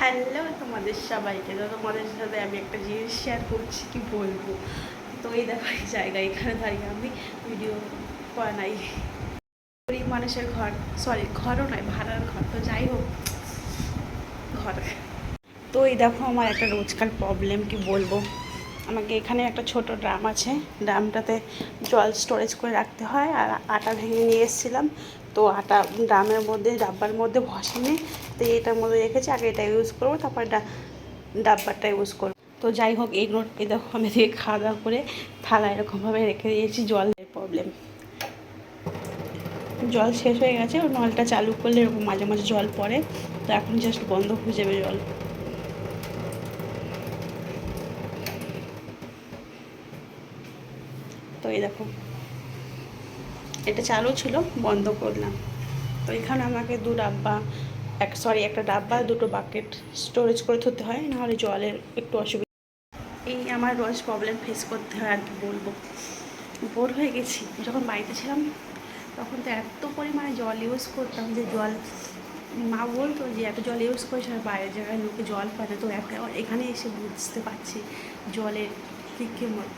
Hello তোমাদের সবাইকে। তো তোমাদের সাথে আমি একটা জিনিস শেয়ার করছি, কি বলবো। তো এই দেখো এই জায়গায় এখানে দাঁড়িয়ে আমি ভিডিও বানাই। গরিব মানুষের ঘর, সরি ঘরও নয়, ভাড়ার ঘর। তো যাই হোক, ঘর। তো এই দেখো আমার একটা রোজকার প্রবলেম, কি বলবো। আমাকে এখানে একটা ছোট ড্রাম আছে, ড্রামটাতে জল স্টোরেজ করে রাখতে হয়। আর আটা ভেঙে নিয়ে এসেছিলাম, তো আটা ড্রামের মধ্যে ডাব্বার মধ্যে ভসেনি, তো এটার মধ্যে রেখেছি। আগে এটা ইউজ করবো, তারপর ডাব্বারটা ইউজ করবো। তো যাই হোক, এই নোটকে দেখো আমি দিয়ে খাওয়া দাওয়া করে থালা এরকমভাবে রেখে দিয়েছি। জলের প্রবলেম, জল শেষ হয়ে গেছে। ওর নলটা চালু করলে এরকম মাঝে মাঝে জল পড়ে, তো এখন জাস্ট বন্ধ হয়ে যাবে জল। তো এই দেখো, এটা চালু ছিল, বন্ধ করলাম। তো এখানে আমাকে একটা ডাব্বা দুটো বাকেট স্টোরেজ করে ধরতে হয়, নাহলে জলের একটু অসুবিধা। এই আমার রোজ প্রবলেম ফেস করতে হয়, আর কি বলবো। বোর হয়ে গেছি। যখন বাড়িতে ছিলাম তখন তো এত পরিমাণে জল ইউজ করতাম যে মা বলতো যে এত জল ইউজ করিস, আর বাইরের জায়গায় লোকে জল পায় না। তো এখানে এসে বুঝতে পারছি জলের কী মত।